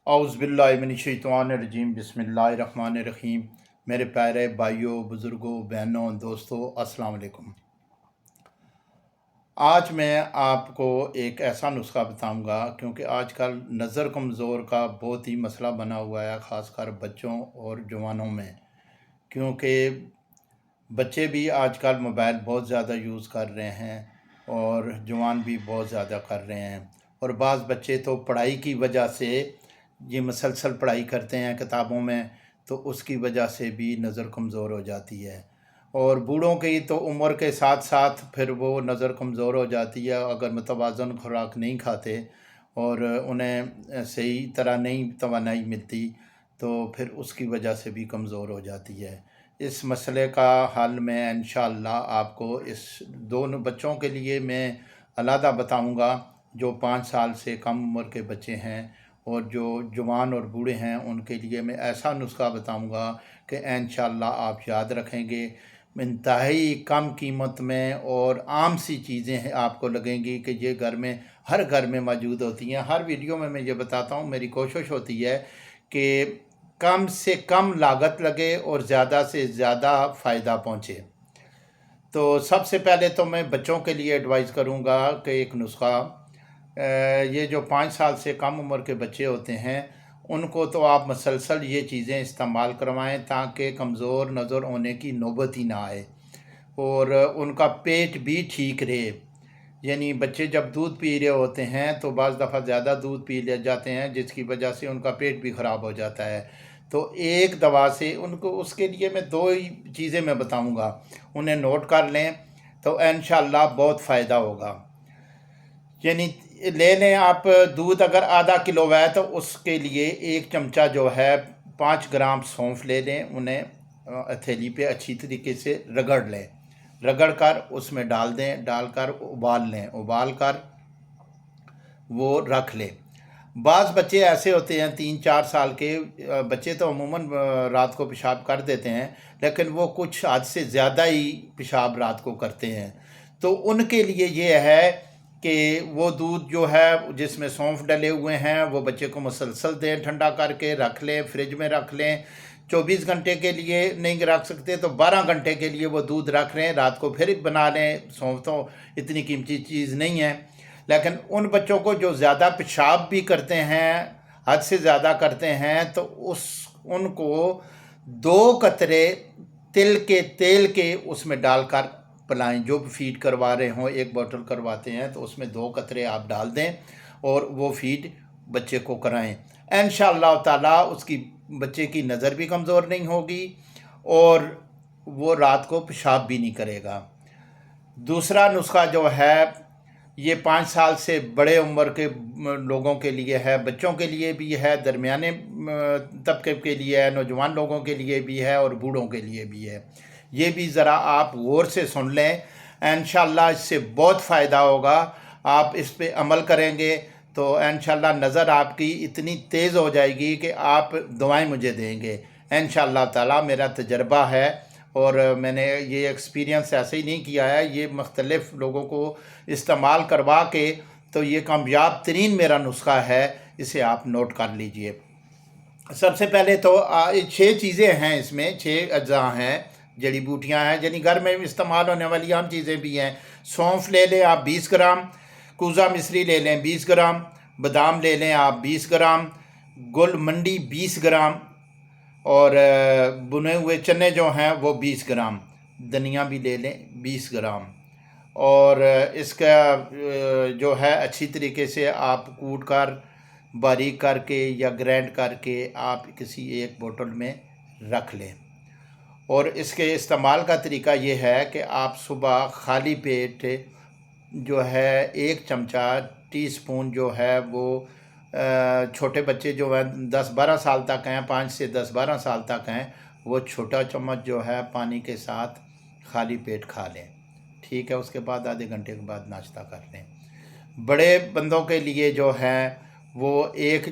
औज़ुबिल्लाहिमिनश्शैतानिर्रजीम बिस्मिल्लाहिर्रहमानिर्रहीम। मेरे प्यारे भाइयों, बुज़ुर्गों, बहनों, दोस्तों, अस्सलाम वालेकुम। आज मैं आपको एक ऐसा नुस्खा बताऊंगा क्योंकि आजकल नज़र कमज़ोर का बहुत ही मसला बना हुआ है, ख़ासकर बच्चों और जवानों में। क्योंकि बच्चे भी आजकल मोबाइल बहुत ज़्यादा यूज़ कर रहे हैं और जवान भी बहुत ज़्यादा कर रहे हैं। और बाज़ बच्चे तो पढ़ाई की वजह से ये मुसलसल पढ़ाई करते हैं किताबों में, तो उसकी वजह से भी नज़र कमज़ोर हो जाती है। और बूढ़ों की तो उम्र के साथ साथ फिर वो नज़र कमज़ोर हो जाती है अगर मुतवाज़न खुराक नहीं खाते और उन्हें सही तरह नहीं तवानाई मिलती, तो फिर उसकी वजह से भी कमज़ोर हो जाती है। इस मसले का हल मैं इंशाअल्लाह आपको इस दोनों बच्चों के लिए मैं अलहदा बताऊंगा। जो 5 साल से कम उम्र के बच्चे हैं और जो जवान और बूढ़े हैं, उनके लिए मैं ऐसा नुस्खा बताऊंगा कि इंशाअल्लाह आप याद रखेंगे। इंतहाई कम कीमत में और आम सी चीज़ें हैं, आपको लगेंगी कि ये घर में हर घर में मौजूद होती हैं। हर वीडियो में मैं ये बताता हूँ, मेरी कोशिश होती है कि कम से कम लागत लगे और ज़्यादा से ज़्यादा फ़ायदा पहुँचे। तो सबसे पहले तो मैं बच्चों के लिए एडवाइस करूँगा कि एक नुस्खा, ये जो 5 साल से कम उम्र के बच्चे होते हैं, उनको तो आप मसलसल ये चीज़ें इस्तेमाल करवाएं ताकि कमज़ोर नज़र होने की नौबत ही ना आए और उनका पेट भी ठीक रहे। यानी बच्चे जब दूध पी रहे होते हैं तो बाज़ दफ़ा ज़्यादा दूध पी ले जाते हैं, जिसकी वजह से उनका पेट भी ख़राब हो जाता है। तो एक दवा से उनको, उसके लिए मैं 2 ही चीज़ें मैं बताऊंगा, उन्हें नोट कर लें तो इंशाअल्लाह बहुत फ़ायदा होगा। यानी ले लें आप, दूध अगर आधा किलो है तो उसके लिए 1 चमचा जो है 5 ग्राम सौंफ ले लें, उन्हें हथेली पे अच्छी तरीके से रगड़ लें, रगड़ कर उसमें डाल दें, डालकर उबाल लें, उबाल कर वो रख लें। बाज़ बच्चे ऐसे होते हैं 3-4 साल के बच्चे तो अमूमन रात को पेशाब कर देते हैं, लेकिन वो कुछ हद से ज़्यादा ही पेशाब रात को करते हैं। तो उनके लिए ये है कि वो दूध जो है जिसमें सौंफ डले हुए हैं वो बच्चे को मुसलसल दें, ठंडा करके रख लें, फ्रिज में रख लें। 24 घंटे के लिए नहीं रख सकते तो 12 घंटे के लिए वो दूध रख लें, रात को फिर बना लें। सौंफ तो इतनी कीमती चीज़ नहीं है। लेकिन उन बच्चों को जो ज़्यादा पेशाब भी करते हैं, हद से ज़्यादा करते हैं, तो उनको 2 कतरे तिल के तेल के उसमें डालकर पिलाएं। जो भी फीड करवा रहे हों, 1 बोतल करवाते हैं तो उसमें 2 कतरे आप डाल दें और वो फीड बच्चे को कराएं। इंशाअल्लाह ताला उसकी बच्चे की नज़र भी कमज़ोर नहीं होगी और वो रात को पेशाब भी नहीं करेगा। दूसरा नुस्खा जो है, ये 5 साल से बड़े उम्र के लोगों के लिए है, बच्चों के लिए भी है, दरमियाने तबके के लिए है, नौजवान लोगों के लिए भी है और बूढ़ों के लिए भी है। ये भी ज़रा आप गौर से सुन लें, इंशाअल्लाह इससे बहुत फ़ायदा होगा। आप इस पे अमल करेंगे तो इंशाअल्लाह नज़र आपकी इतनी तेज़ हो जाएगी कि आप दुआएं मुझे देंगे। इंशाअल्लाह ताला मेरा तजर्बा है और मैंने ये एक्सपीरियंस ऐसे ही नहीं किया है, ये मुख्तलिफ़ लोगों को इस्तेमाल करवा के, तो ये कामयाब तरीन मेरा नुस्खा है, इसे आप नोट कर लीजिए। सबसे पहले तो 6 चीज़ें हैं इसमें, 6 अज्जा हैं, जड़ी बूटियाँ हैं, यानी घर में इस्तेमाल होने वाली आम चीज़ें भी हैं। सौंफ ले लें आप 20 ग्राम, कूज़ा मिश्री ले लें 20 ग्राम, बादाम ले लें आप 20 ग्राम, गुल मंडी 20 ग्राम और भुने हुए चने जो हैं वो 20 ग्राम, धनिया भी ले लें 20 ग्राम। और इसका जो है अच्छी तरीके से आप कूट कर, बारीक करके या ग्राइंड करके आप किसी एक बोतल में रख लें। और इसके इस्तेमाल का तरीका ये है कि आप सुबह खाली पेट जो है 1 चमचा टीस्पून जो है वो, छोटे बच्चे जो हैं 10-12 साल तक हैं, 5 से 10-12 साल तक हैं, वो छोटा चम्मच जो है पानी के साथ खाली पेट खा लें। ठीक है, उसके बाद आधे घंटे के बाद नाश्ता कर लें। बड़े बंदों के लिए जो है वो एक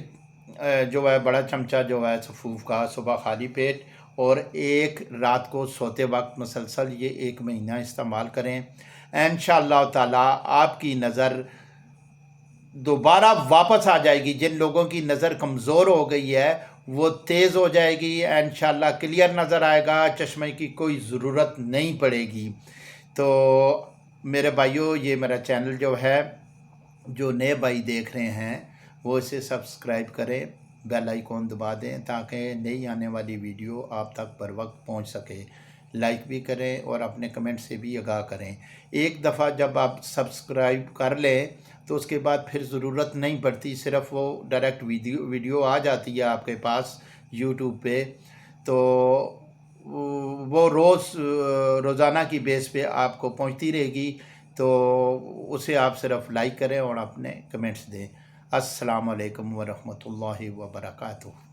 जो है बड़ा चमचा जो है सफ़ूफ का सुबह खाली पेट, और एक रात को सोते वक्त मुसलसल ये 1 महीना इस्तेमाल करें। इंशाअल्लाह ताला आपकी नज़र दोबारा वापस आ जाएगी। जिन लोगों की नज़र कमज़ोर हो गई है वो तेज़ हो जाएगी, इंशाल्लाह क्लियर नज़र आएगा, चश्मे की कोई ज़रूरत नहीं पड़ेगी। तो मेरे भाइयों, ये मेरा चैनल जो है, जो नए भाई देख रहे हैं वो इसे सब्सक्राइब करें, बेल आइकॉन दबा दें ताकि नई आने वाली वीडियो आप तक बर वक्त पहुँच सके। लाइक भी करें और अपने कमेंट से भी आगाह करें। एक दफ़ा जब आप सब्सक्राइब कर लें तो उसके बाद फिर ज़रूरत नहीं पड़ती, सिर्फ़ वो डायरेक्ट वीडियो आ जाती है आपके पास यूट्यूब पे। तो वो रोज़ाना की बेस पे आपको पहुंचती रहेगी। तो उसे आप सिर्फ लाइक करें और अपने कमेंट्स दें। अस्सलाम वालेकुम वरहमतुल्लाहि वबरकातुहू।